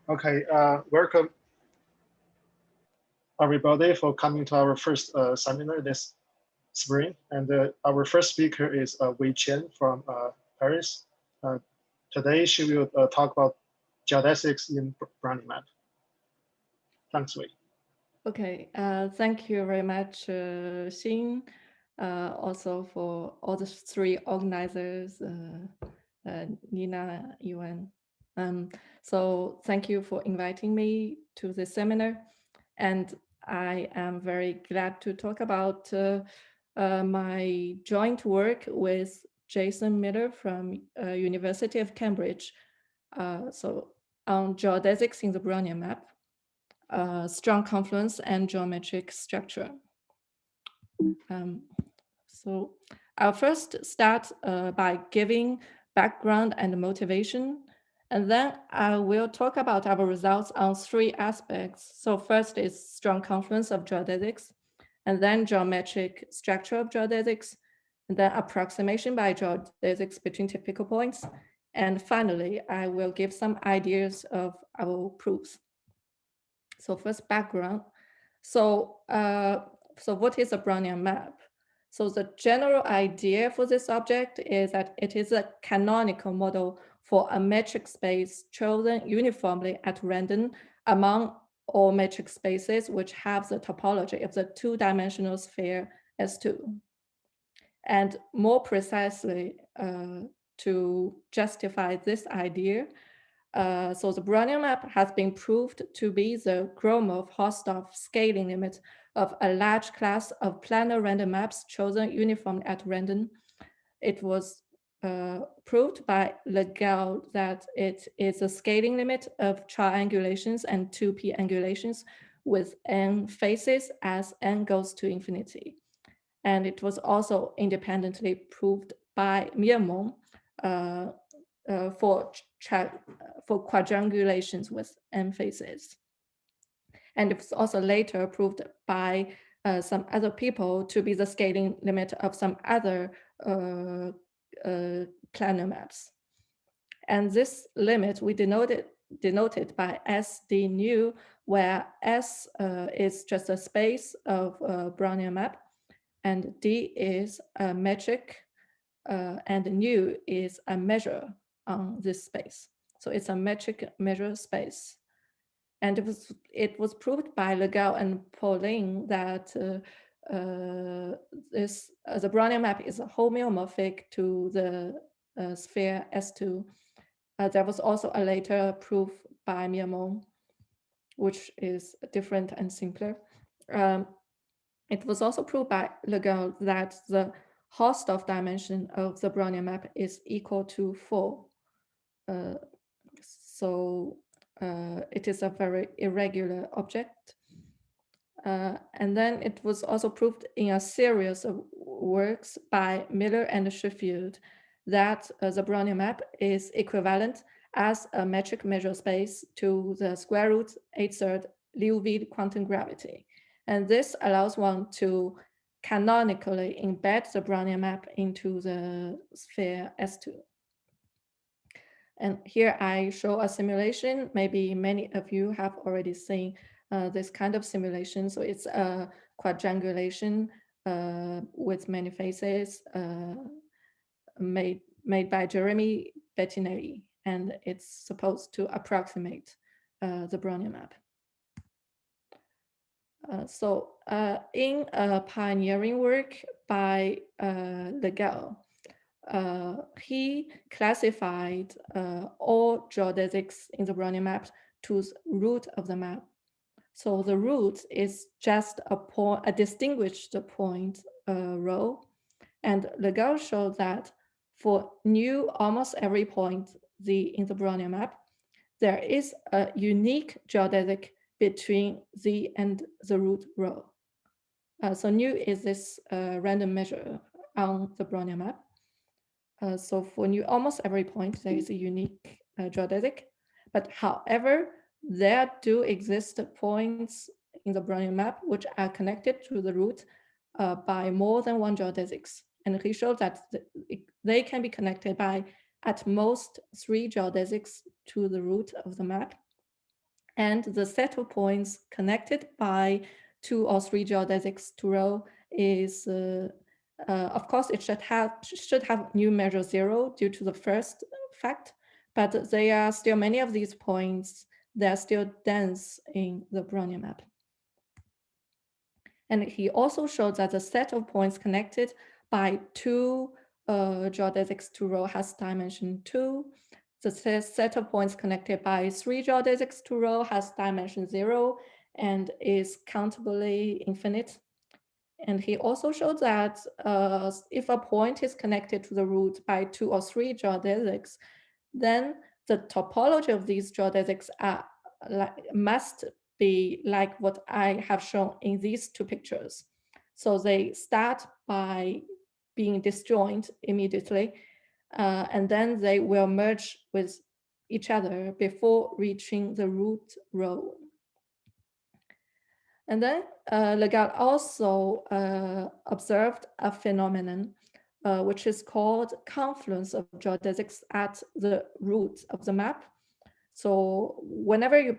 Okay, welcome everybody for coming to our first seminar this spring. And our first speaker is Wei Qian from Paris. Uh, Today she will talk about geodesics in Brownian map. Thanks, Wei. Okay, thank you very much, Xin, also for all the three organizers, Nina, Yuan. So thank you for inviting me to this seminar. And I am very glad to talk about my joint work with Jason Miller from University of Cambridge. So on geodesics in the Brownian map. Strong confluence and geometric structure. So I'll first start by giving background and motivation, and then I will talk about our results on three aspects. So first is strong confluence of geodesics, and then geometric structure of geodesics, and then approximation by geodesics between typical points. And finally, I will give some ideas of our proofs. So first background. So, so what is a Brownian map? So the general idea for this object is that it is a canonical model for a metric space chosen uniformly at random among all metric spaces which have the topology of the two-dimensional sphere S2. And more precisely, to justify this idea, so the Brownian map has been proved to be the Gromov-Hausdorff scaling limit of a large class of planar random maps chosen uniformly at random. It was proved by Legal that it is a scaling limit of triangulations and 2p angulations with n faces as n goes to infinity. And it was also independently proved by Miamon for quadrangulations with n faces. And it was also later proved by some other people to be the scaling limit of some other planar maps. And this limit we denoted by SD nu, where S is just a space of a Brownian map, and D is a metric, and nu is a measure on this space. So it's a metric measure space. And it was proved by Legal and Pauling that the Brownian map is homeomorphic to the sphere S2. There was also a later proof by Miamon, which is different and simpler. It was also proved by Legal that the Hausdorff dimension of the Brownian map is equal to 4. So it is a very irregular object. And then it was also proved in a series of works by Miller and Sheffield that the Brownian map is equivalent as a metric measure space to the square root 8/3 Liouville quantum gravity. And this allows one to canonically embed the Brownian map into the sphere S2. And here I show a simulation. Maybe many of you have already seen this kind of simulation. So it's a quadrangulation with many faces made by Jeremy Bettinelli, and it's supposed to approximate the Brownian map. So in a pioneering work by Legal, he classified all geodesics in the Brownian map to the root of the map. So the root is just a distinguished point row, and Legal showed that for nu almost every point in the Brownian map, there is a unique geodesic between z and the root row. So nu is this random measure on the Brownian map. So for almost every point, there is a unique geodesic. But however, there do exist points in the Brownian map which are connected to the root by more than one geodesics. And he showed that they can be connected by at most 3 geodesics to the root of the map. And the set of points connected by 2 or 3 geodesics to row is, of course, it should have new measure 0 due to the first fact, but there are still many of these points that are still dense in the Brownian map. And he also showed that the set of points connected by 2 geodesics to row has dimension 2. The set of points connected by 3 geodesics to row has dimension 0 and is countably infinite. And he also showed that if a point is connected to the root by 2 or 3 geodesics, then the topology of these geodesics must be like what I have shown in these 2 pictures. So they start by being disjoint immediately, and then they will merge with each other before reaching the root row. And then Legal also observed a phenomenon which is called confluence of geodesics at the root of the map. So whenever you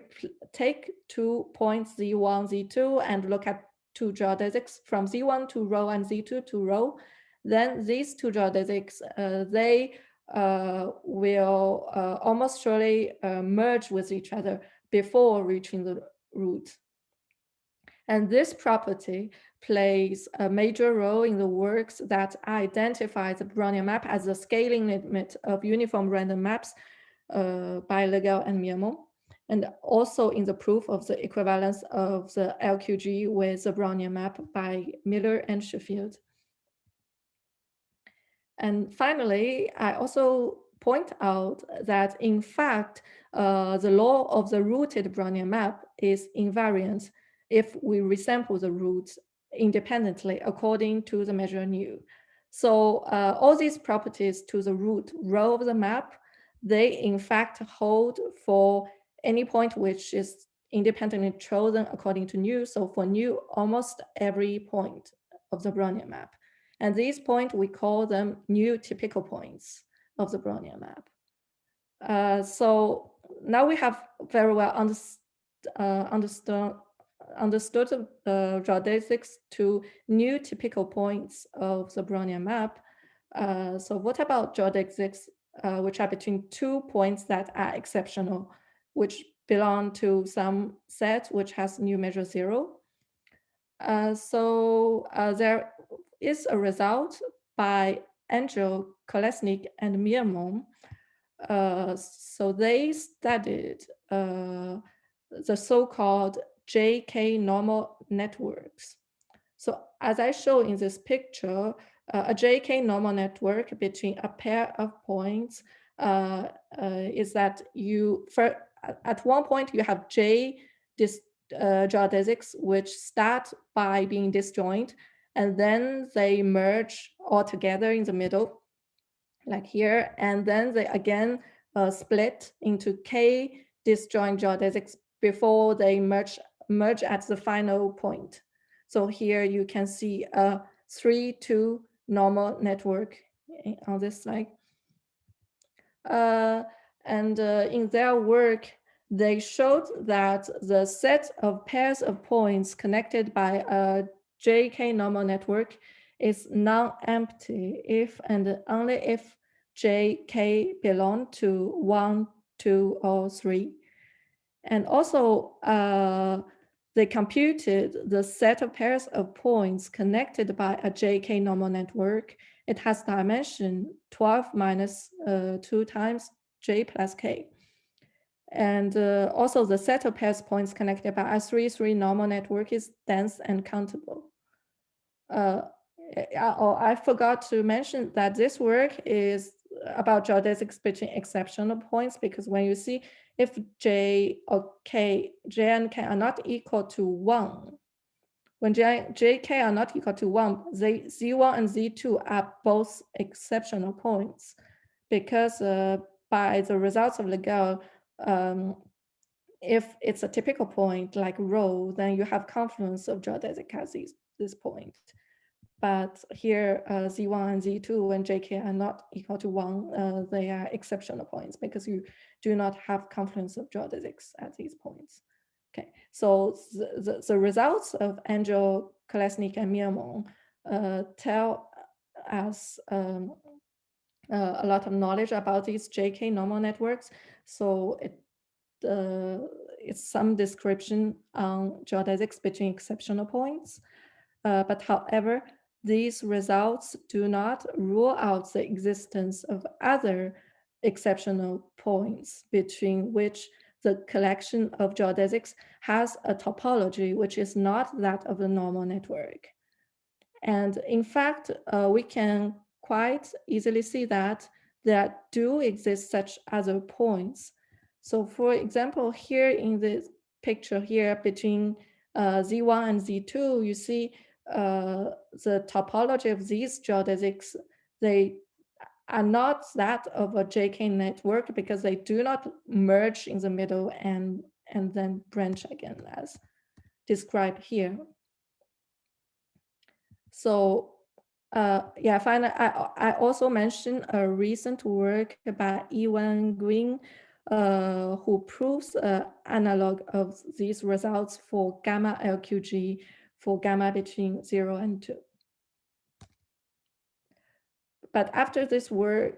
take 2 points Z1, Z2 and look at 2 geodesics from Z1 to row and Z2 to row, then these 2 geodesics, they will almost surely merge with each other before reaching the root. And this property plays a major role in the works that identify the Brownian map as the scaling limit of uniform random maps by Legal and Miamon, and also in the proof of the equivalence of the LQG with the Brownian map by Miller and Sheffield. And finally, I also point out that in fact, the law of the rooted Brownian map is invariant if we resample the roots independently according to the measure nu. So all these properties to the root row of the map, they in fact hold for any point which is independently chosen according to nu. So for nu, almost every point of the Brownian map. And these points, we call them new typical points of the Brownian map. So now we have very well understood geodesics to new typical points of the Brownian map. So what about geodesics, which are between 2 points that are exceptional, which belong to some set which has new measure 0? So there is a result by Angel, Kolesnik, and Miamon. So they studied the so-called JK normal networks. So as I show in this picture, a JK normal network between a pair of points is that at one point you have J geodesics which start by being disjoint, and then they merge all together in the middle, like here, and then they again split into K disjoint geodesics before they merge at the final point. So here you can see a 3-2 normal network on this slide. And in their work, they showed that the set of pairs of points connected by a JK normal network is non-empty if and only if JK belong to 1, 2, or 3. And also, they computed the set of pairs of points connected by a JK normal network. It has dimension 12 minus 2 times J plus K. And also the set of pairs points connected by a 3-3 normal network is dense and countable. I forgot to mention that this work is about geodesics between exceptional points, because when you see if J and K are not equal to 1, when JK are not equal to 1, Z1 and Z2 are both exceptional points, because by the results of Legal, if it's a typical point like rho, then you have confluence of geodesic at this point. But here, Z1 and Z2 and JK are not equal to 1. They are exceptional points because you do not have confluence of geodesics at these points. Okay, so the results of Angel, Kolesnik, and Miamon tell us a lot of knowledge about these JK normal networks. So it's some description on geodesics between exceptional points. But however, these results do not rule out the existence of other exceptional points between which the collection of geodesics has a topology which is not that of the normal network. And in fact, we can quite easily see that there do exist such other points. So for example, here in this picture here between Z1 and Z2, you see the topology of these geodesics, they are not that of a JK network because they do not merge in the middle and then branch again as described here. So yeah, finally, I also mentioned a recent work by Ewan Green, who proves analog of these results for gamma LQG for gamma between 0 and 2. But after this work,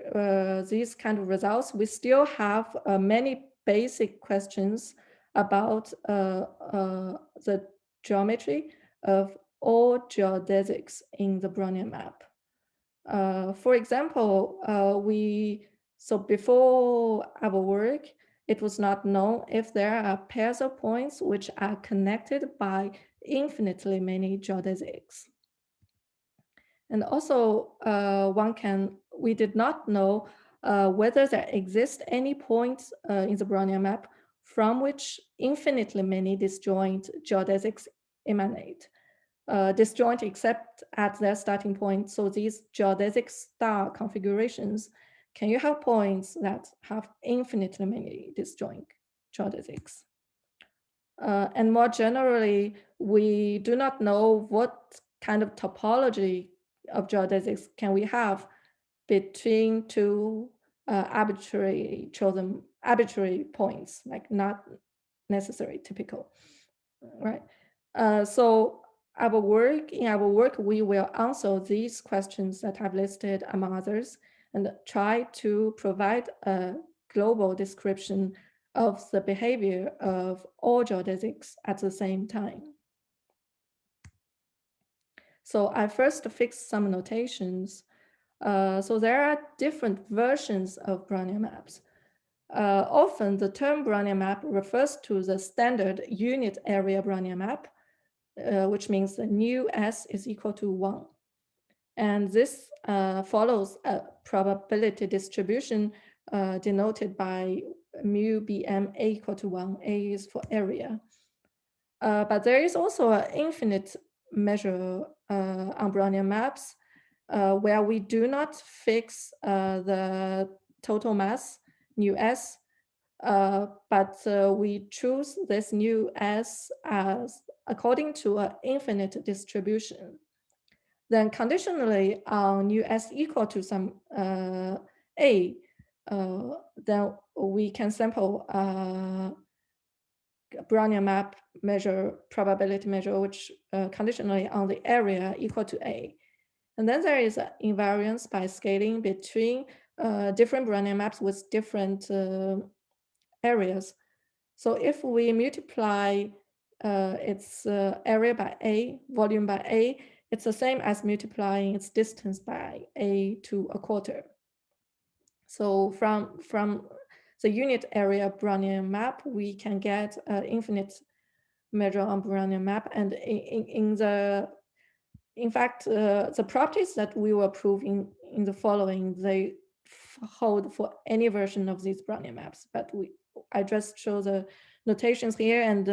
these kind of results, we still have many basic questions about the geometry of all geodesics in the Brownian map. For example, before our work, it was not known if there are pairs of points which are connected by infinitely many geodesics. And also, we did not know whether there exist any points in the Brownian map from which infinitely many disjoint geodesics emanate. Disjoint except at their starting point. So these geodesic star configurations, can you have points that have infinitely many disjoint geodesics? And more generally, we do not know what kind of topology of geodesics can we have between two arbitrary points, like not necessarily typical, right? So in our work, we will answer these questions that I've listed among others and try to provide a global description of the behavior of all geodesics at the same time. So I first fixed some notations. So there are different versions of Brownian maps. Often the term Brownian map refers to the standard unit area Brownian map, which means the nu S is equal to 1. And this follows a probability distribution denoted by mu bm a equal to 1. A is for area. But there is also an infinite measure on Brownian maps where we do not fix the total mass, nu S, but we choose this nu S as according to an infinite distribution. Then conditionally on nu S equal to some A, then we can sample Brownian map measure, probability measure, which conditionally on the area equal to A. And then there is an invariance by scaling between different Brownian maps with different areas. So if we multiply its area by A, volume by A, it's the same as multiplying its distance by A to a quarter. So from the unit area Brownian map, we can get an infinite measure on Brownian map. And in fact, the properties that we will prove in the following, they hold for any version of these Brownian maps. But I just show the notations here, and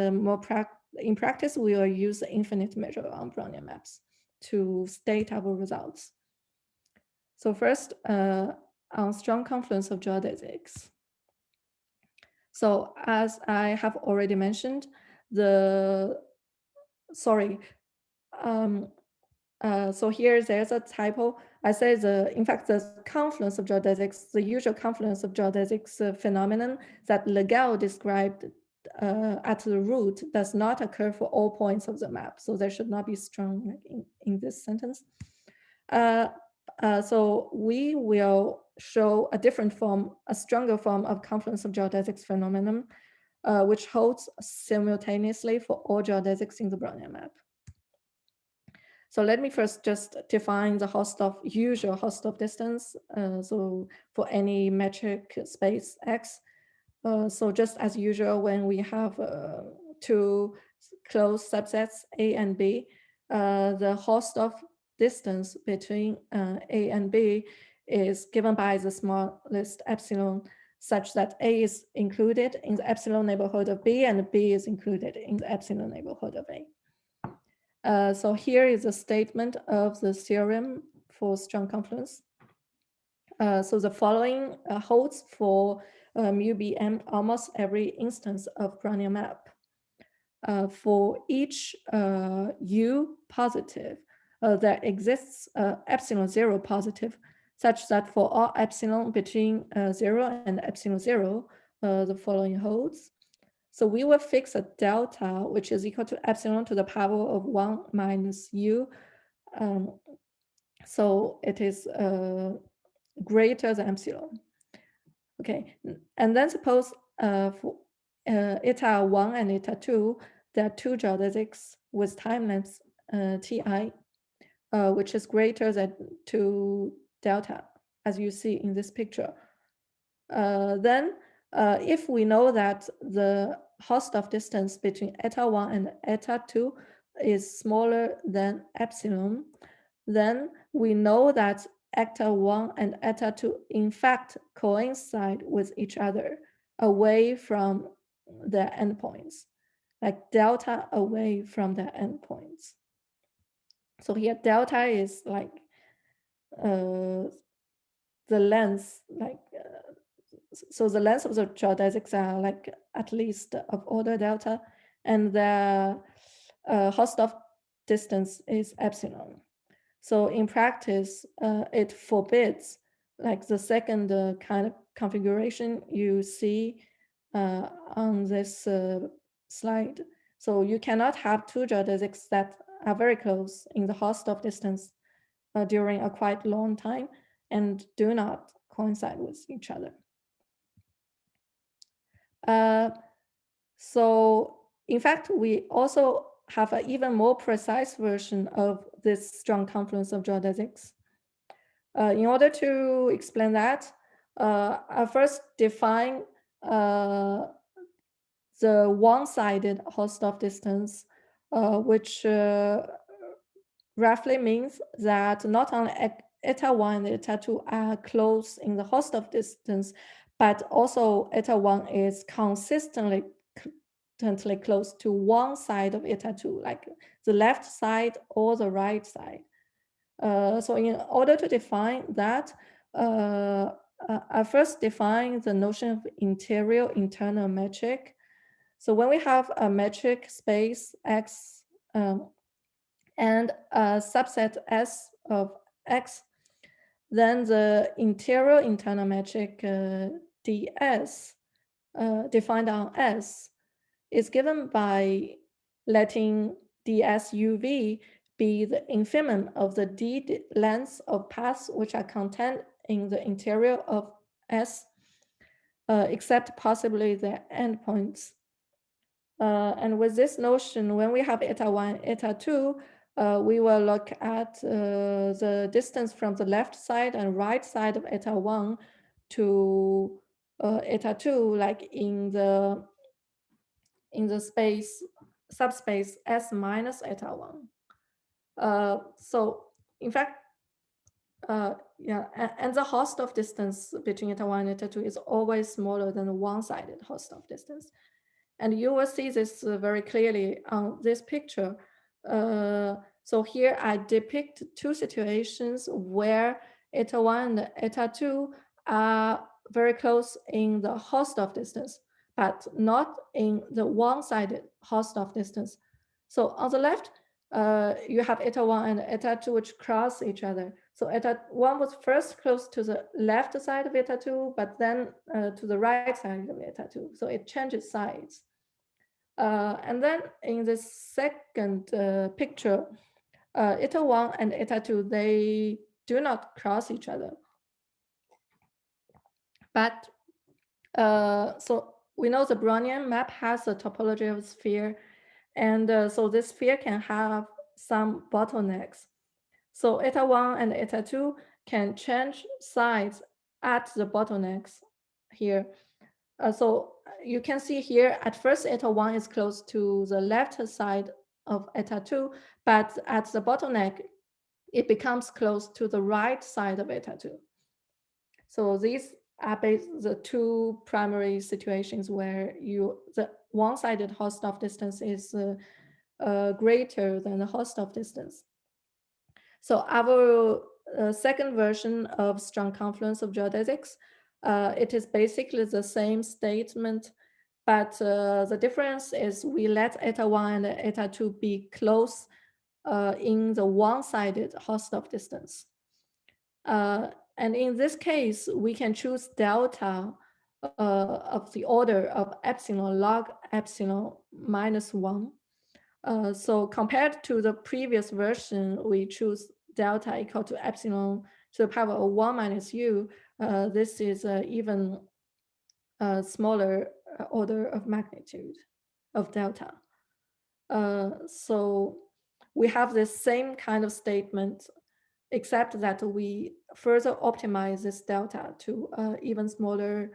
in practice, we will use the infinite measure on Brownian maps to state our results. So first, on strong confluence of geodesics. So as I have already mentioned, so here there's a typo. I say in fact, the confluence of geodesics, the usual confluence of geodesics phenomenon that Legel described at the root does not occur for all points of the map. So there should not be strong like in this sentence. So we will show a different form, a stronger form of confluence of geodesics phenomenon, which holds simultaneously for all geodesics in the Brownian map. So let me first just define the usual Hausdorff distance. So for any metric space X, so just as usual, when we have two closed subsets A and B, the Hausdorff distance between A and B is given by the smallest epsilon, such that A is included in the epsilon neighborhood of B and B is included in the epsilon neighborhood of A. So here is a statement of the theorem for strong confluence. So the following holds for mu bm almost every instance of Brownian map. For each u positive, there exists epsilon 0 positive, such that for all epsilon between 0 and epsilon 0, the following holds. So we will fix a delta, which is equal to epsilon to the power of 1 minus u. So it is greater than epsilon. Okay, and then suppose for eta 1 and eta 2, there are two geodesics with time length ti, which is greater than 2 delta, as you see in this picture. Then if we know that the Hausdorff distance between eta 1 and eta 2 is smaller than epsilon, then we know that eta 1 and eta 2 in fact coincide with each other away from the endpoints, like delta away from the endpoints. So here delta is like the length, like so the length of the geodesics are like at least of order delta, and the Hausdorff distance is epsilon. So in practice, it forbids like the second kind of configuration you see on this slide. So you cannot have two geodesics that are very close in the Hausdorff distance during a quite long time and do not coincide with each other. So in fact, we also have an even more precise version of this strong confluence of geodesics. In order to explain that, I first define the one-sided Hausdorff distance, which roughly means that not only eta 1 and eta 2 are close in the Hausdorff distance, but also eta 1 is consistently close to one side of eta 2, like the left side or the right side. So in order to define that, I first define the notion of interior internal metric. So when we have a metric space X and a subset S of X, then the interior internal metric ds defined on S is given by letting dsuv be the infimum of the d lengths of paths which are contained in the interior of S, except possibly the endpoints. And with this notion, when we have eta 1, eta 2, we will look at the distance from the left side and right side of eta 1 to eta 2, like in the space subspace S minus eta 1. So in fact, yeah, and the Hausdorff distance between eta 1 and eta 2 is always smaller than the one-sided Hausdorff distance. And you will see this very clearly on this picture. So here I depict two situations where eta 1 and eta 2 are very close in the Hausdorff distance, but not in the one-sided Hausdorff distance. So on the left, you have eta 1 and eta 2 which cross each other. So eta 1 was first close to the left side of eta 2, but then to the right side of eta 2. So it changes sides. And then in the second picture, eta 1 and eta 2, they do not cross each other. But so we know the Brownian map has a topology of a sphere, and so this sphere can have some bottlenecks. So eta 1 and eta 2 can change sides at the bottlenecks here. So you can see here, at first eta 1 is close to the left side of eta 2, but at the bottleneck, it becomes close to the right side of eta 2. So these are the two primary situations where the one-sided Hausdorff distance is greater than the Hausdorff distance. So our second version of strong confluence of geodesics, it is basically the same statement, but the difference is we let eta 1 and eta 2 be close in the one-sided Hausdorff distance. And in this case, we can choose delta of the order of epsilon log epsilon minus 1. So compared to the previous version, we choose delta equal to epsilon to the power of 1 minus u. This is even smaller order of magnitude of delta. So we have the same kind of statement, except that we further optimize this delta to even smaller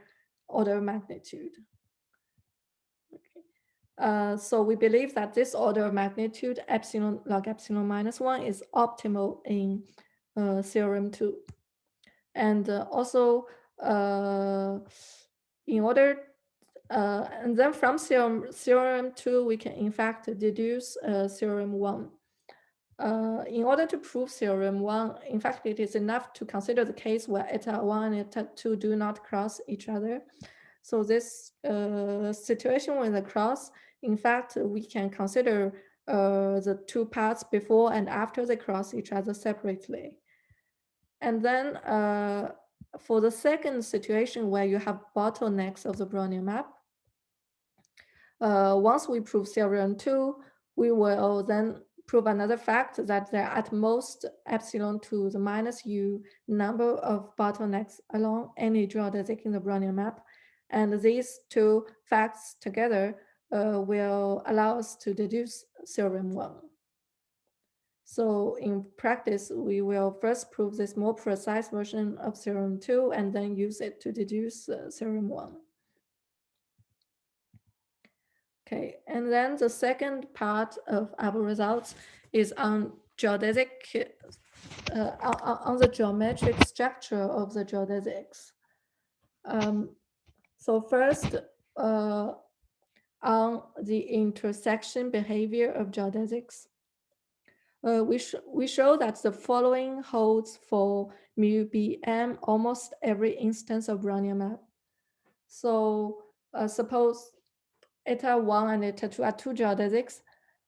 order of magnitude. So we believe that this order of magnitude, epsilon log epsilon minus 1, is optimal in theorem 2. And also, in order, and then from theorem 2, we can in fact deduce theorem 1. In order to prove theorem 1, in fact, it is enough to consider the case where eta 1 and eta 2 do not cross each other. So this situation with a cross, in fact, we can consider the two paths before and after they cross each other separately. And then for the second situation where you have bottlenecks of the Brownian map, once we prove theorem 2, we will then prove another fact that there are at most epsilon to the minus u number of bottlenecks along any geodesic in the Brownian map. And these two facts together will allow us to deduce theorem 1. So in practice, we will first prove this more precise version of theorem 2 and then use it to deduce theorem 1. Okay, and then the second part of our results is on geodesic, on the geometric structure of the geodesics. So first, on the intersection behavior of geodesics, we show that the following holds for mu bm almost every instance of Brownian map. So suppose eta 1 and eta 2 are two geodesics,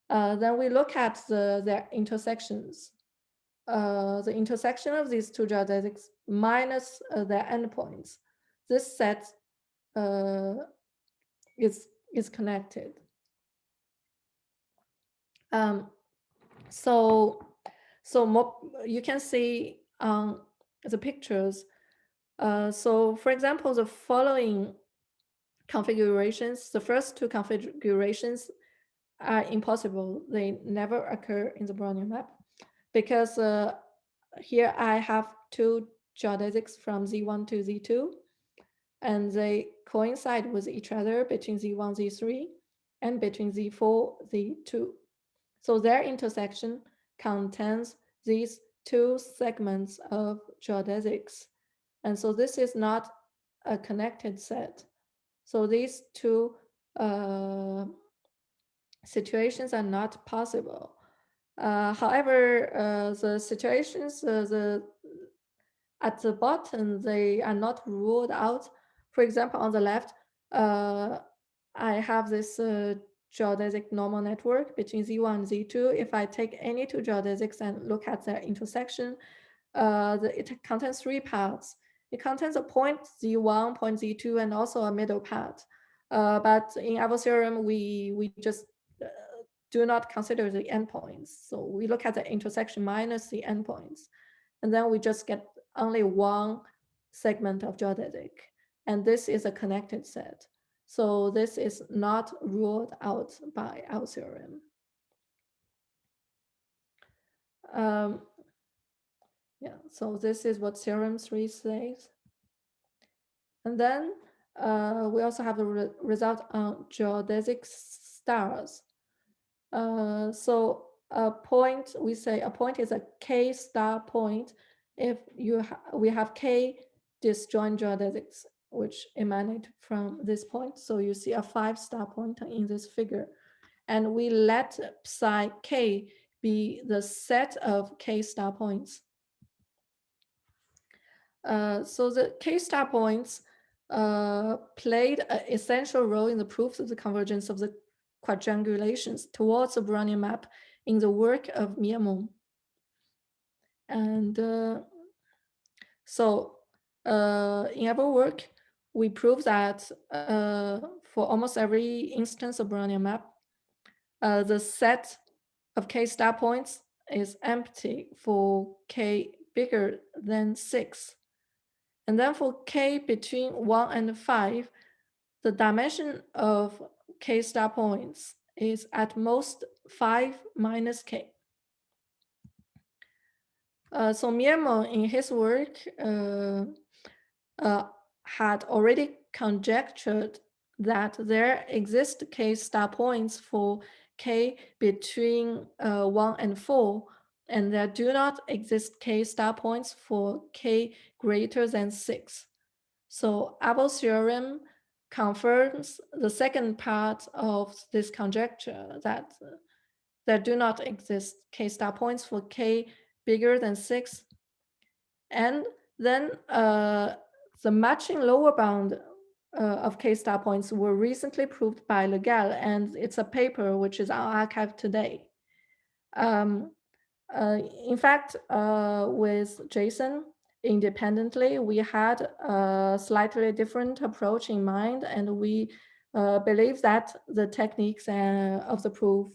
then we look at their intersections. The intersection of these two geodesics minus their endpoints. This set is connected. So you can see on the pictures. So for example, the following configurations, the first two configurations are impossible. They never occur in the Brownian map because here I have two geodesics from Z1 to Z2, and they coincide with each other between Z1, Z3, and between Z4, Z2. So their intersection contains these two segments of geodesics. And so this is not a connected set. So these two situations are not possible. However, the situations at the bottom, they are not ruled out. For example, on the left, I have this geodesic normal network between Z1 and Z2. If I take any two geodesics and look at their intersection, it contains three paths. It contains a point Z1, point Z2, and also a middle path. But in our theorem, we just do not consider the endpoints. So we look at the intersection minus the endpoints, and then we just get only one segment of geodesic. And this is a connected set. So this is not ruled out by our theorem. Yeah, so this is what theorem 3 says. And then we also have the result on geodesic stars. So a point, we say a point is a K-star point if we have K disjoint geodesics which emanate from this point. So you see a 5-star point in this figure. And we let psi K be the set of K-star points. So the K-star points played an essential role in the proofs of the convergence of the quadrangulations towards the Brownian map in the work of Miamon. And so in our work, we prove that for almost every instance of Brownian map, the set of K-star points is empty for K bigger than 6. And then for K between 1 and 5, the dimension of K-star points is at most 5 minus K. So Miamon in his work had already conjectured that there exist K-star points for K between 1 and 4, and there do not exist K-star points for K greater than 6. So Abel's theorem confirms the second part of this conjecture, that there do not exist K-star points for K bigger than 6. And then the matching lower bound of K-star points were recently proved by Legal, and it's a paper which is on archive today. In fact, with Jason, independently, we had a slightly different approach in mind, and we believe that the techniques of the proof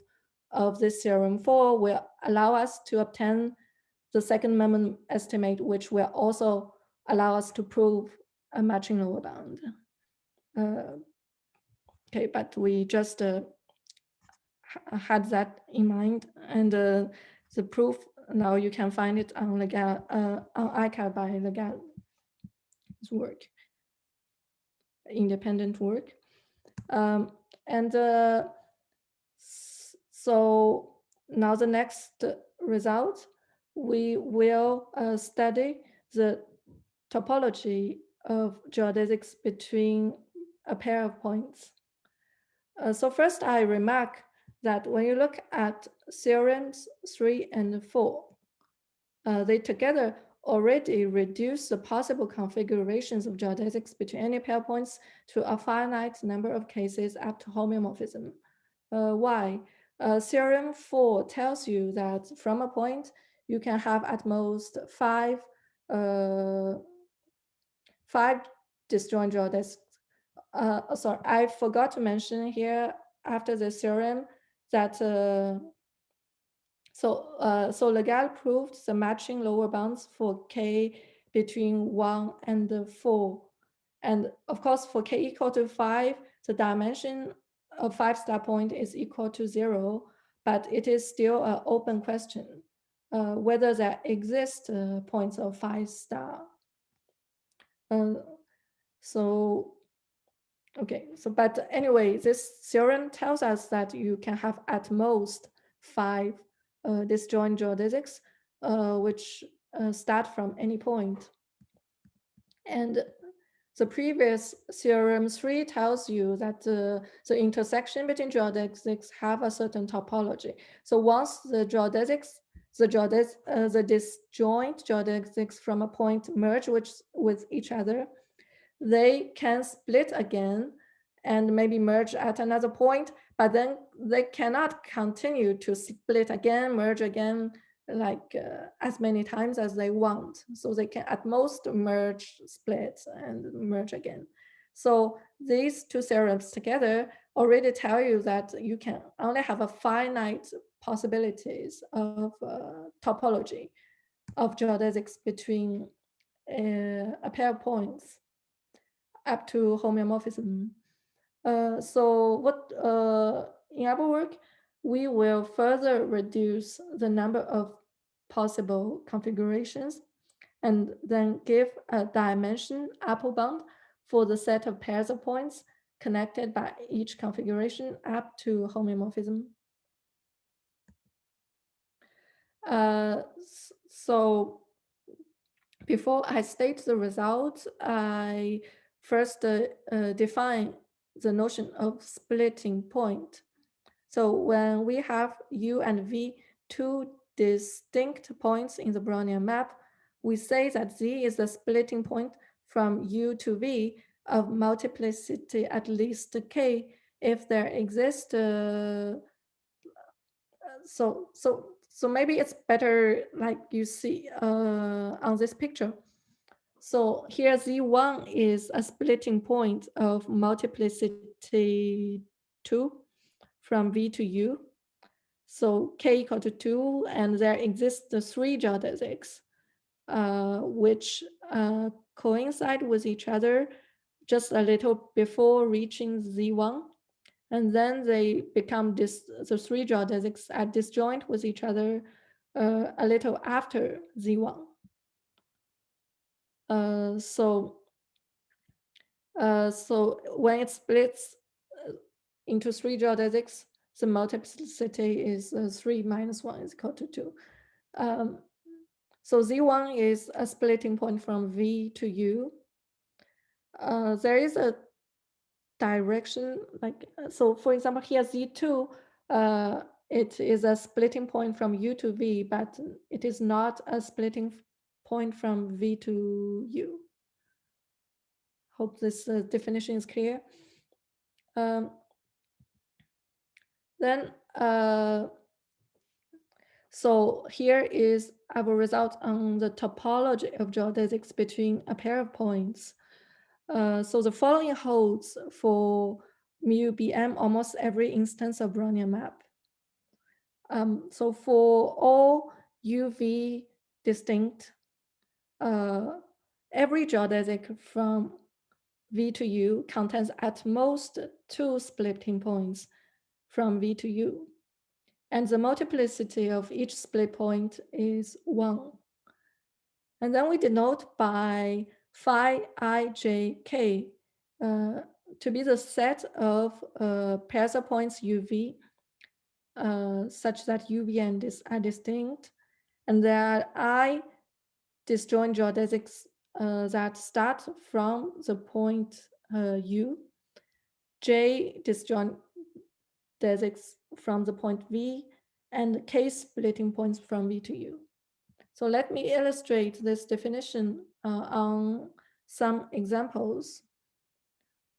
of this theorem 4 will allow us to obtain the second moment estimate, which will also allow us to prove a matching lower bound. Okay, but we just had that in mind, and the proof now you can find it on Legal, on archive by Legal's work, independent work, and so now the next result, we will study the topology of geodesics between a pair of points. So first I remark that when you look at theorems 3 and 4, they together already reduce the possible configurations of geodesics between any pair of points to a finite number of cases up to homeomorphism. Why? Theorem 4 tells you that from a point, you can have at most 5 disjoint geodesics. Sorry, I forgot to mention here after the theorem that so Legal proved the matching lower bounds for K between 1 and 4. And of course, for K equal to 5, the dimension of 5-star point is equal to 0, but it is still an open question whether there exist points of 5-star. Okay, so but anyway, this theorem tells us that you can have at most 5 disjoint geodesics, which start from any point. And the previous theorem 3 tells you that the intersection between geodesics have a certain topology. So once the geodesics, the disjoint geodesics from a point merge with each other, they can split again and maybe merge at another point, but then they cannot continue to split again, merge again, like as many times as they want. So they can at most merge, split, and merge again. So these two theorems together already tell you that you can only have a finite possibilities of topology of geodesics between a pair of points up to homeomorphism. So what in our work, we will further reduce the number of possible configurations and then give a dimension upper bound for the set of pairs of points connected by each configuration up to homeomorphism. So before I state the results, I first define the notion of splitting point. So when we have U and V, two distinct points in the Brownian map, we say that Z is the splitting point from U to V of multiplicity at least K if there exists so maybe it's better like you see on this picture. So here Z1 is a splitting point of multiplicity 2 from V to U. So K equal to 2, and there exists the three geodesics, which coincide with each other just a little before reaching Z1. And then they become the three geodesics at disjoint with each other a little after Z1. So when it splits into three geodesics, the multiplicity is 3 minus 1 is equal to 2. So Z1 is a splitting point from V to U. There is a direction, like, so for example, here Z2, it is a splitting point from U to V, but it is not a splitting point from V to U. Hope this definition is clear. Then, so here is our result on the topology of geodesics between a pair of points. So the following holds for mu BM almost every instance of Brownian map. So for all UV distinct, every geodesic from V to U contains at most two splitting points from V to U. And the multiplicity of each split point is 1. And then we denote by phi ijk to be the set of pairs of points UV such that UV and this are distinct. And there are I disjoint geodesics that start from the point U, J disjoint geodesics from the point V, and K splitting points from V to U. So let me illustrate this definition on some examples.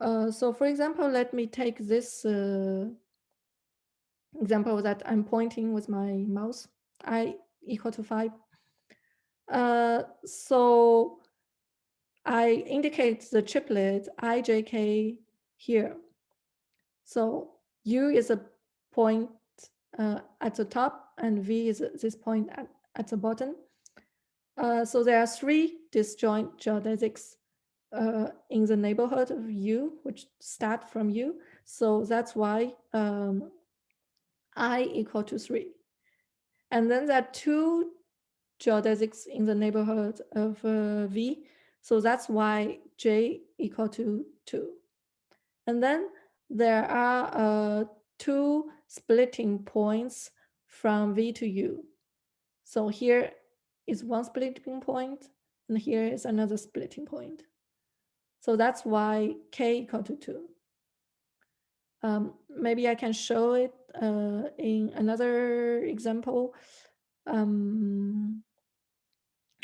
So for example, let me take this example that I'm pointing with my mouse, I equal to 5. So I indicate the triplet ijk here. So U is a point at the top, and V is this point at the bottom. So there are three disjoint geodesics in the neighborhood of U, which start from U. So that's why I equal to 3. And then there are two geodesics in the neighborhood of V. So that's why J equal to 2. And then there are two splitting points from V to U. So here is one splitting point, and here is another splitting point. So that's why K equal to 2. Maybe I can show it in another example.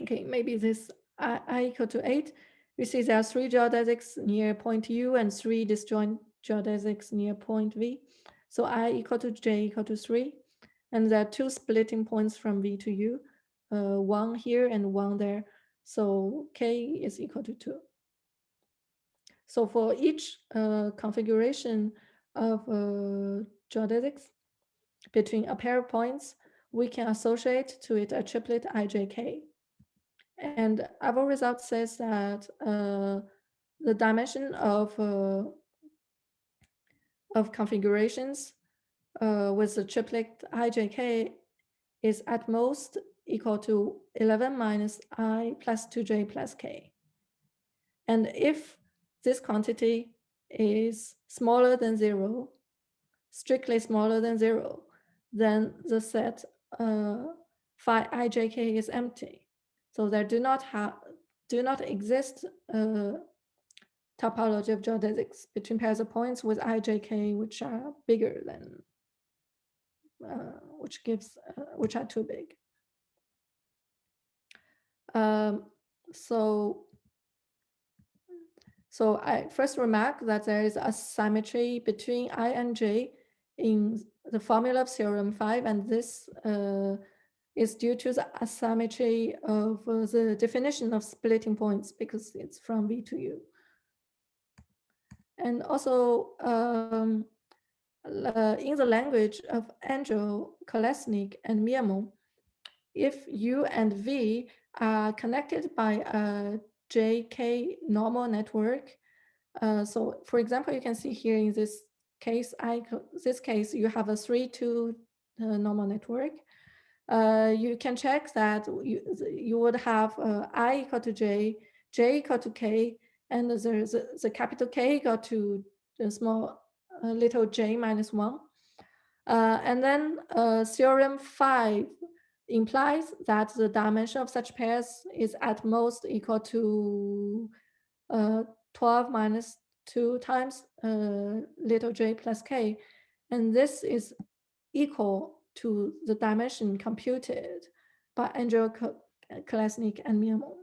Okay, maybe this I equal to 8. You see there are three geodesics near point U and three disjoint geodesics near point V. So I equal to J equal to 3. And there are two splitting points from V to U, one here and one there. So K is equal to 2. So for each configuration of geodesics between a pair of points, we can associate to it a triplet ijk. And our result says that the dimension of configurations with the triplet ijk is at most equal to 11 minus I plus 2j plus k. And if this quantity is smaller than 0, strictly smaller than 0, then the set phi ijk is empty. So there do not exist topology of geodesics between pairs of points with ijk which are bigger than which are too big. So I first remark that there is a symmetry between I and j in the formula of theorem 5, and this is due to the asymmetry of the definition of splitting points because it's from V to U. And also in the language of Angel, Kolesnik, and Miamo, if U and V are connected by a JK normal network, so for example, you can see here in this case, you have a 3-2 normal network. You can check that you would have I equal to j, j equal to k, and there's the capital K equal to the small little j minus 1. And then theorem 5 implies that the dimension of such pairs is at most equal to 12 minus 2 times little j plus k. And this is equal to the dimension computed by Angel, Kolesnik, and Miamo.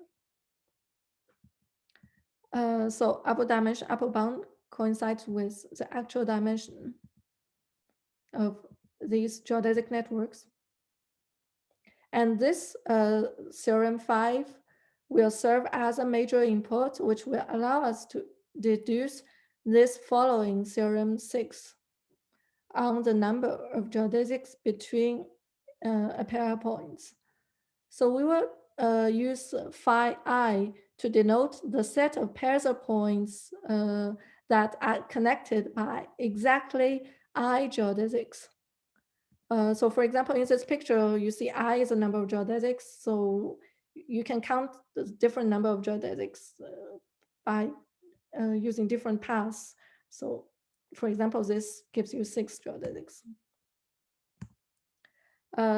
So upper dimension, upper bound coincides with the actual dimension of these geodesic networks. And this theorem 5 will serve as a major input, which will allow us to deduce this following theorem 6 on the number of geodesics between a pair of points. So we will use phi I to denote the set of pairs of points that are connected by exactly I geodesics. So for example, in this picture, you see I is a number of geodesics. So you can count the different number of geodesics by using different paths. So for example, this gives you 6 geodesics.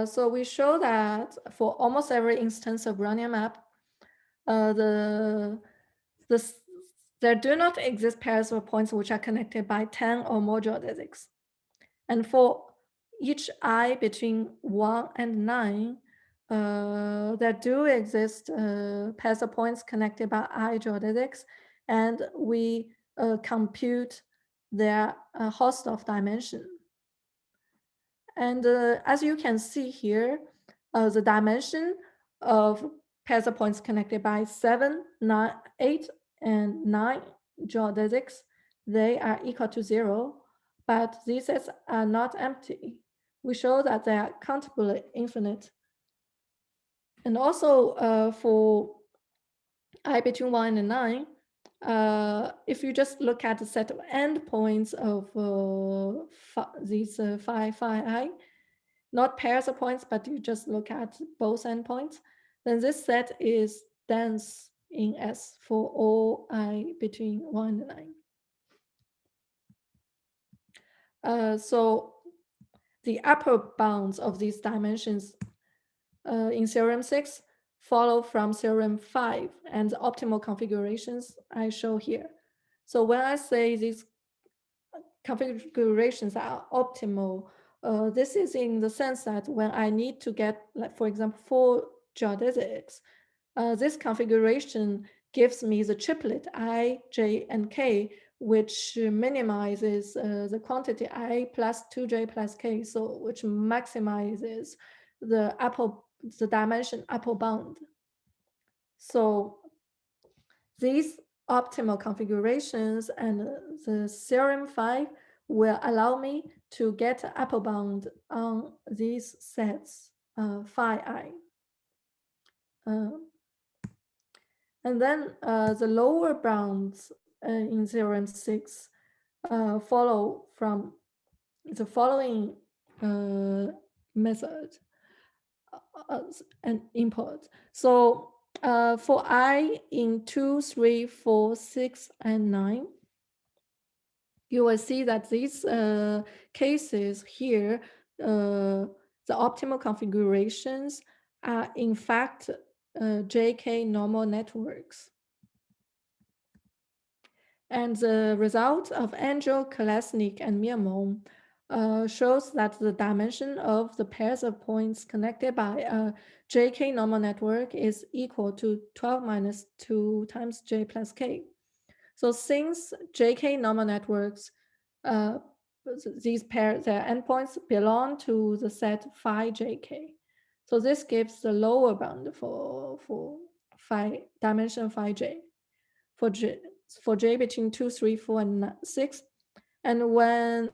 So we show that for almost every instance of Brownian map, there do not exist pairs of points which are connected by 10 or more geodesics. And for each I between 1 and 9, there do exist pairs of points connected by I geodesics, and we compute their Hausdorff dimension. And as you can see here, the dimension of pairs of points connected by 7, 9, 8, and 9 geodesics, they are equal to 0, but these sets are not empty. We show that they are countably infinite. And also for I between 1 and 9, if you just look at the set of endpoints of these phi I, not pairs of points, but you just look at both endpoints, then this set is dense in S for all I between 1 and 9. So the upper bounds of these dimensions in theorem 6 follow from theorem 5 and the optimal configurations I show here. So when I say these configurations are optimal, this is in the sense that when I need to get, like for example, 4 geodesics, this configuration gives me the triplet I, J, and K, which minimizes the quantity I plus 2J plus K, so which maximizes the dimension upper bound. So these optimal configurations, and the theorem 5 will allow me to get upper bound on these sets phi I. And then the lower bounds in theorem 6 follow from the following method and import. So for I in 2, 3, 4, 6, and 9, you will see that these cases here, the optimal configurations are in fact JK normal networks. And the result of Angel, Kolesnik, and Miamon shows that the dimension of the pairs of points connected by a JK normal network is equal to 12 minus 2 times J plus K. So since JK normal networks, these pairs, their endpoints belong to the set phi JK. So this gives the lower bound for phi dimension phi J for J between 2, 3, 4, and 6. And when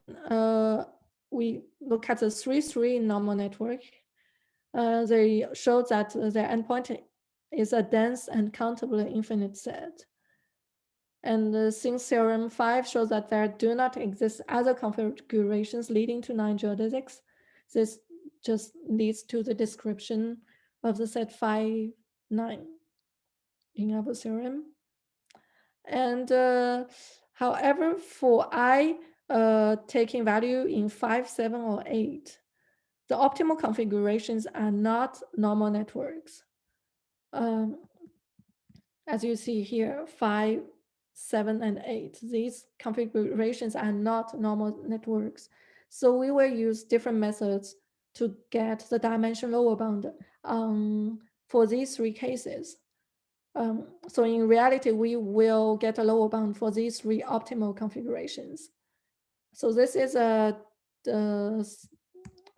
we look at the 3, 3 normal network, they show that their endpoint is a dense and countably infinite set. And since theorem 5 shows that there do not exist other configurations leading to 9 geodesics, this just leads to the description of the set phi 9 in our theorem. And however, for I taking value in 5, 7, or 8, the optimal configurations are not normal networks. As you see here, 5, 7, and 8, these configurations are not normal networks. So we will use different methods to get the dimension lower bound for these 3 cases. So in reality, we will get a lower bound for these 3 optimal configurations. So this is a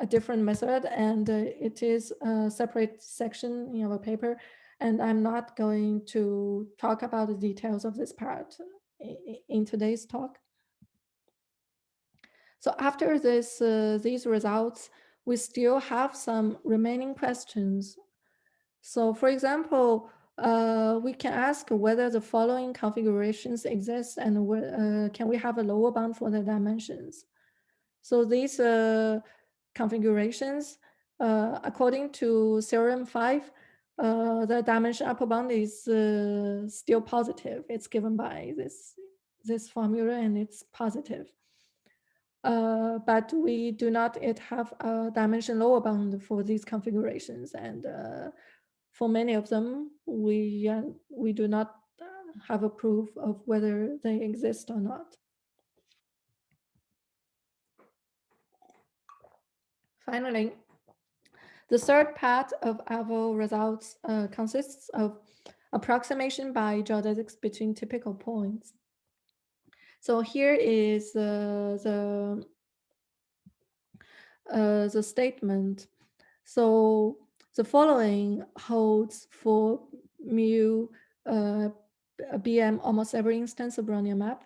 different method, and it is a separate section in our paper. And I'm not going to talk about the details of this part in today's talk. So after this, these results, we still have some remaining questions. So for example, we can ask whether the following configurations exist and can we have a lower bound for the dimensions. So these configurations, according to theorem 5, the dimension upper bound is still positive. It's given by this formula, and it's positive. But we do not yet have a dimension lower bound for these configurations, and for many of them, we do not have a proof of whether they exist or not. Finally, the third part of our results consists of approximation by geodesics between typical points. So here is the statement. So the following holds for mu BM almost every instance of Brownian map.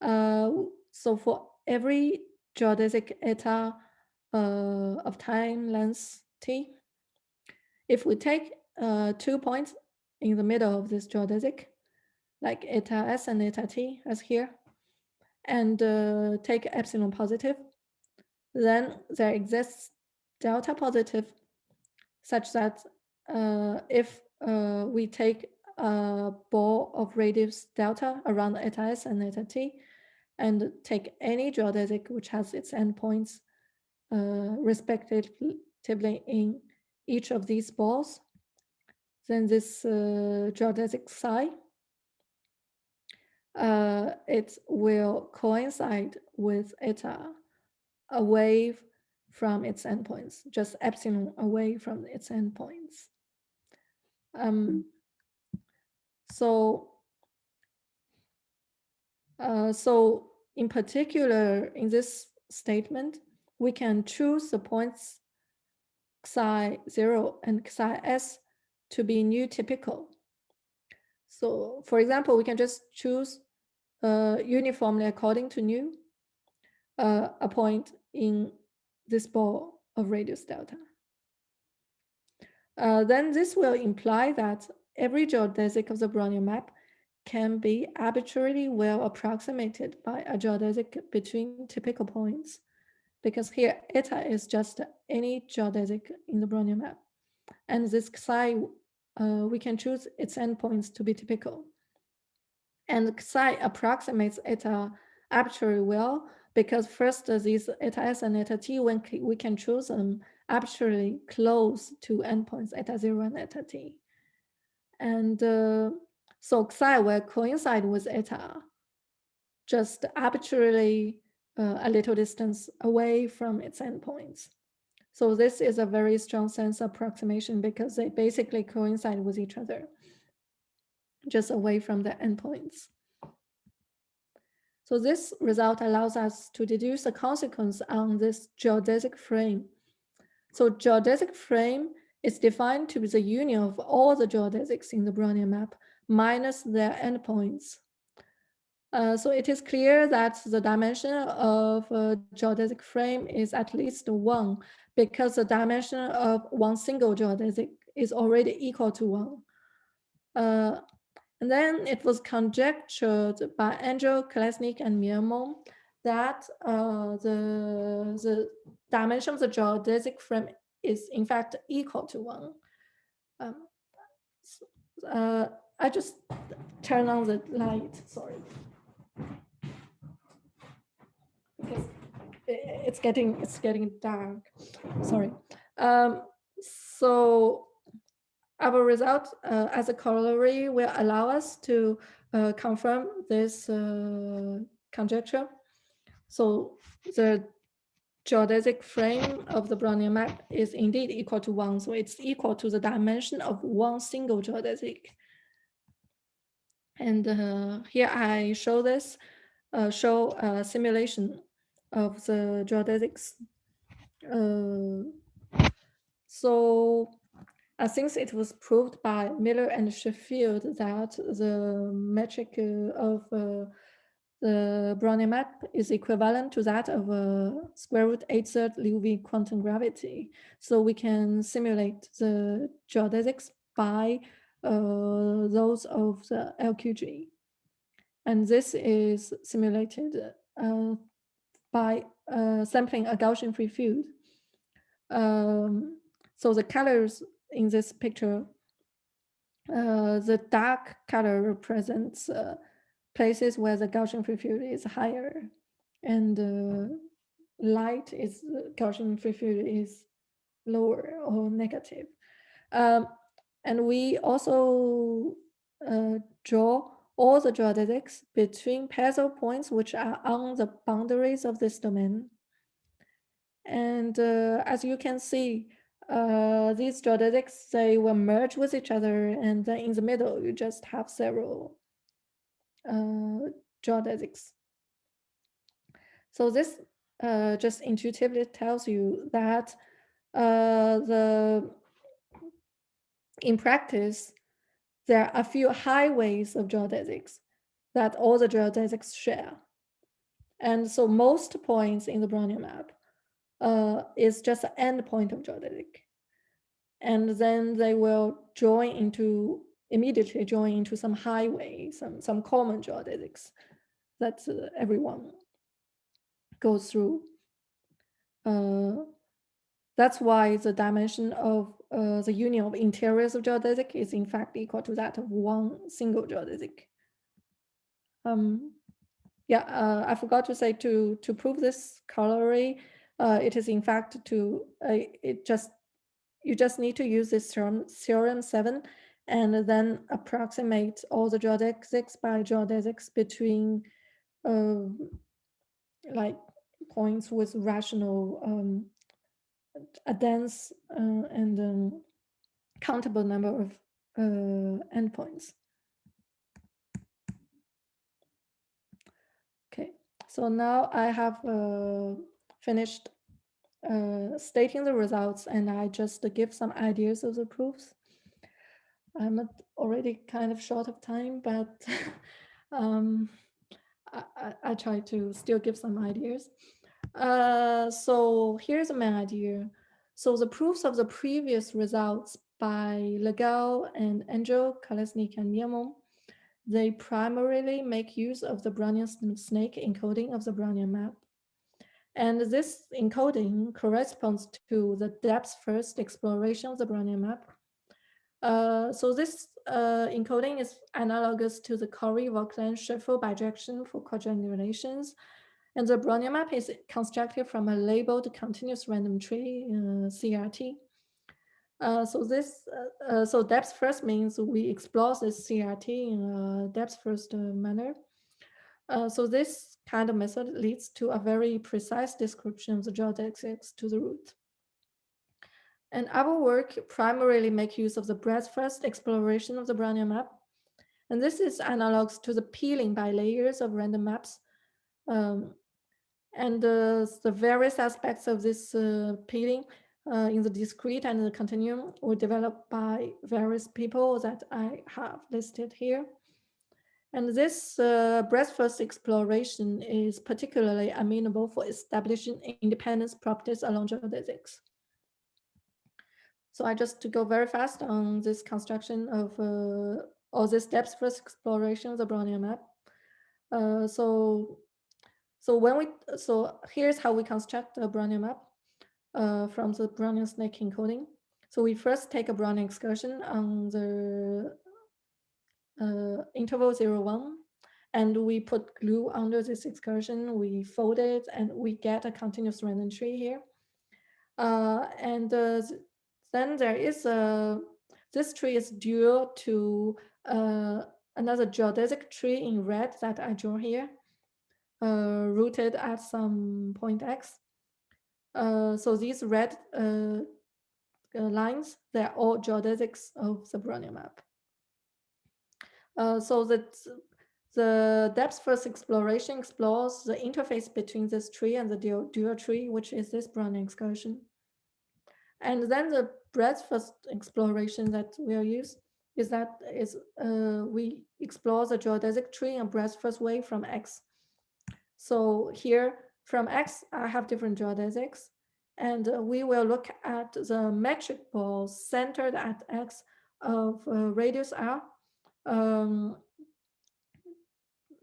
So for every geodesic eta of time length t, if we take 2 points in the middle of this geodesic, like eta s and eta t as here, and take epsilon positive, then there exists delta positive such that if we take a ball of radius delta around eta s and eta t and take any geodesic which has its endpoints respectively in each of these balls, then this geodesic psi, it will coincide with eta away from its endpoints, just epsilon away from its endpoints. So in particular, in this statement, we can choose the points psi 0 and psi s to be new typical. So for example, we can just choose uniformly according to nu a point in this ball of radius delta. Then this will imply that every geodesic of the Brownian map can be arbitrarily well approximated by a geodesic between typical points, because here eta is just any geodesic in the Brownian map. And this psi, we can choose its endpoints to be typical. And psi approximates eta arbitrarily well, because first these eta s and eta t, when we can choose them arbitrarily close to endpoints eta 0 and eta t. And so psi will coincide with eta, just arbitrarily a little distance away from its endpoints. So this is a very strong sense approximation because they basically coincide with each other, just away from the endpoints. So this result allows us to deduce a consequence on this geodesic frame. So geodesic frame is defined to be the union of all the geodesics in the Brownian map minus their endpoints. So it is clear that the dimension of a geodesic frame is at least 1, because the dimension of one single geodesic is already equal to 1. And then it was conjectured by Angel, Kolesnik, and Mielman that the dimension of the geodesic frame is in fact equal to 1. I just turn on the light, sorry. Because it's getting dark, sorry. So our result as a corollary will allow us to confirm this conjecture. So the geodesic frame of the Brownian map is indeed equal to 1. So it's equal to the dimension of one single geodesic. And here I show this, show a simulation of the geodesics. So since it was proved by Miller and Sheffield that the metric of the Brownian map is equivalent to that of square root 8/3 Liouville quantum gravity. So we can simulate the geodesics by those of the LQG. And this is simulated by sampling a Gaussian free field. So the colors in this picture, the dark color represents places where the Gaussian free field is higher, and light is Gaussian free field is lower or negative. And we also draw all the geodesics between pairs of points which are on the boundaries of this domain. And as you can see, these geodesics, they will merge with each other, and then in the middle, you just have several geodesics. So this just intuitively tells you that in practice, there are a few highways of geodesics that all the geodesics share. And so most points in the Brownian map is just an endpoint of geodesic. And then they will immediately join into some highway, some common geodesics that everyone goes through. That's why the dimension of the union of interiors of geodesic is in fact equal to that of one single geodesic. I forgot to say to prove this corollary, it is in fact you just need to use this theorem 7 and then approximate all the geodesics by geodesics between like points with rational a dense and countable number of endpoints. Okay, so now I have finished stating the results, and I just give some ideas of the proofs. I'm already kind of short of time, but um, I try to still give some ideas. So here's a main idea. So the proofs of the previous results by Legal and Angel, Kolesnik and Miamon, they primarily make use of the Brownian snake encoding of the Brownian map. And this encoding corresponds to the depth-first exploration of the Brownian map. So this encoding is analogous to the Corey-Vauquelin-Scheffel bijection for quadrant and the Brownian map is constructed from a labeled continuous random tree, CRT. So depth first means we explore this CRT in a depth first manner. So this kind of method leads to a very precise description of the geodesics to the root. And our work primarily make use of the breadth first exploration of the Brownian map. And this is analogous to the peeling by layers of random maps. And the various aspects of this peeling in the discrete and the continuum were developed by various people that I have listed here. And this breadth-first exploration is particularly amenable for establishing independence properties along geodesics. So I just to go very fast on this construction of all this depth-first exploration of the Brownian map. So here's how we construct a Brownian map from the Brownian snake encoding. So we first take a Brownian excursion on the interval 0, 1, and we put glue under this excursion, we fold it, and we get a continuous random tree here. Then there is this tree is due to another geodesic tree in red that I draw here, rooted at some point x. So these red lines, they're all geodesics of the Brownian map. So that the depth first exploration explores the interface between this tree and the dual tree, which is this Brownian excursion. And then the breadth first exploration that we'll use is we explore the geodesic tree and breadth first way from X. So here from X, I have different geodesics, and we will look at the metric balls centered at X of radius R.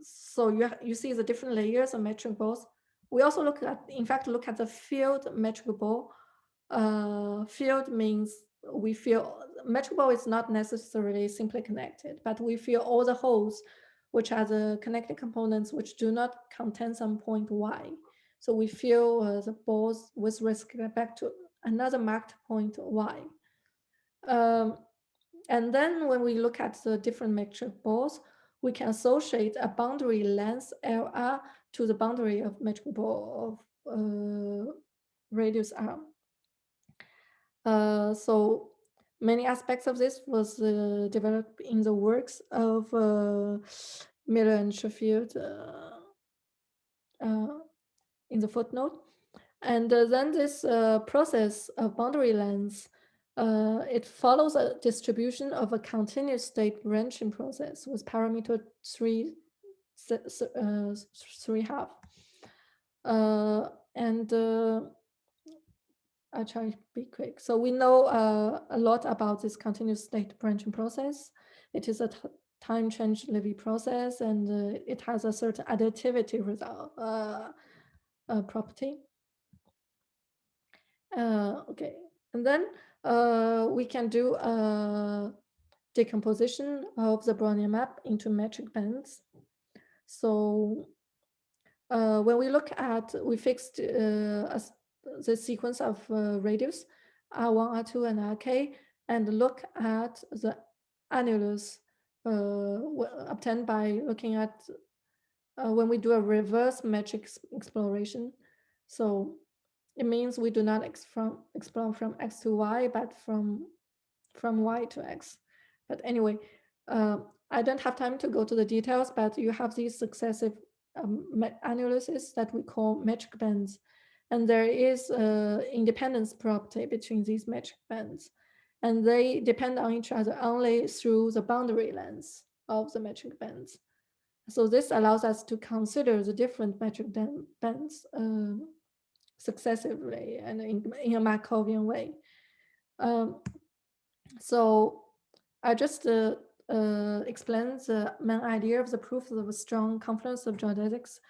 So you see the different layers of metric balls. We also look at the field metric ball. Field means we feel metric ball is not necessarily simply connected, but we feel all the holes which are the connected components which do not contain some point y. So we fill the balls with respect to another marked point y. And then when we look at the different metric balls, we can associate a boundary length LR to the boundary of metric ball of radius R. So many aspects of this was developed in the works of Miller and Sheffield in the footnote. And then this process of boundary length, it follows a distribution of a continuous state branching process with parameter 3.5. I try to be quick. So we know a lot about this continuous state branching process. It is a time change Levy process, and it has a certain additivity result property. Okay, and then we can do a decomposition of the Brownian map into metric bands. So when we look at, we fixed the sequence of radius R1, R2, and Rk, and look at the annulus obtained by looking at when we do a reverse metric exploration. So it means we do not explore from X to Y, but from Y to X. But anyway, I don't have time to go to the details, but you have these successive annuluses that we call metric bands. And there is independence property between these metric bands. and they depend on each other only through the boundary lengths of the metric bands. So this allows us to consider the different metric bands successively and in a Markovian way. So I just explained the main idea of the proof of a strong confluence of geodesics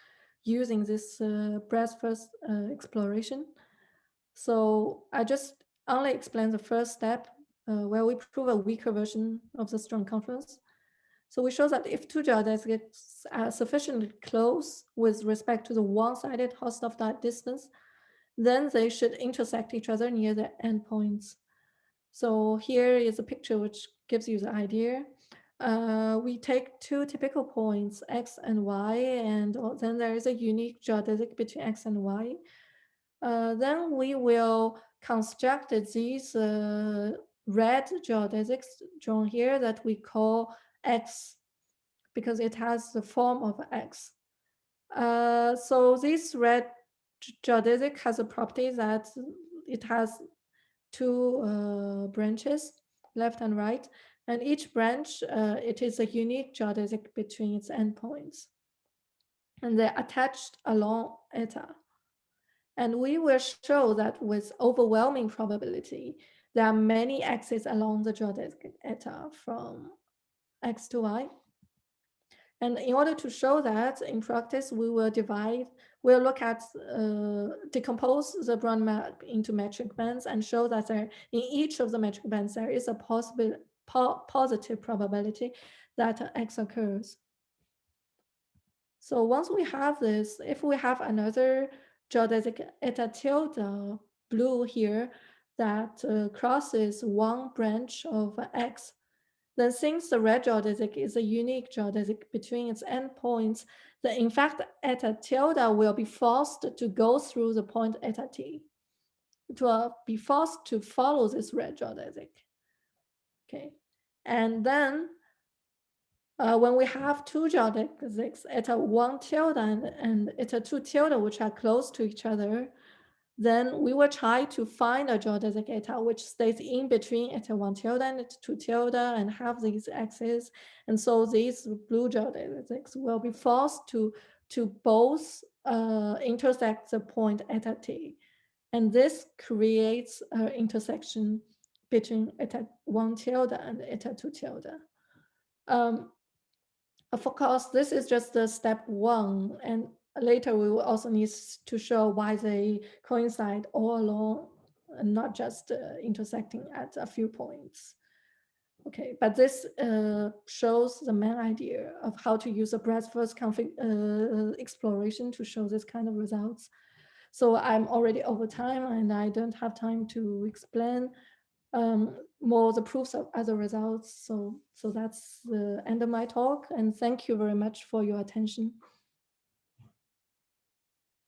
using this breadth-first exploration. So I just only explain the first step where we prove a weaker version of the strong confluence. So we show that if two geodesics are sufficiently close with respect to the one-sided Hausdorff distance, then they should intersect each other near the endpoints. So here is a picture which gives you the idea. We take two typical points, x and y, and then there is a unique geodesic between x and y. Then we will construct these red geodesics drawn here that we call x because it has the form of x. So this red geodesic has a property that it has two branches, left and right, and each branch, it is a unique geodesic between its endpoints. And they're attached along eta. And we will show that with overwhelming probability, there are many axes along the geodesic eta from x to y. And in order to show that in practice, we'll look at, decompose the Brown map into metric bands and show that in each of the metric bands, there is a positive probability that X occurs. So once we have this, if we have another geodesic eta tilde blue here that crosses one branch of X, then since the red geodesic is a unique geodesic between its endpoints, then in fact eta tilde will be forced to go through the point eta t. It will be forced to follow this red geodesic. Okay, and then when we have two geodesics, eta 1 tilde and eta 2 tilde, which are close to each other, then we will try to find a geodesic eta which stays in between eta 1 tilde and eta 2 tilde and have these axes. And so these blue geodesics will be forced to both intersect the point eta t. And this creates an intersection between eta 1 tilde and eta 2 tilde. Of course, this is just the step one, and later we will also need to show why they coincide all along and not just intersecting at a few points. Okay, but this shows the main idea of how to use a breadth-first exploration to show this kind of results. So I'm already over time and I don't have time to explain more the proofs of other results. So that's the end of my talk, and thank you very much for your attention.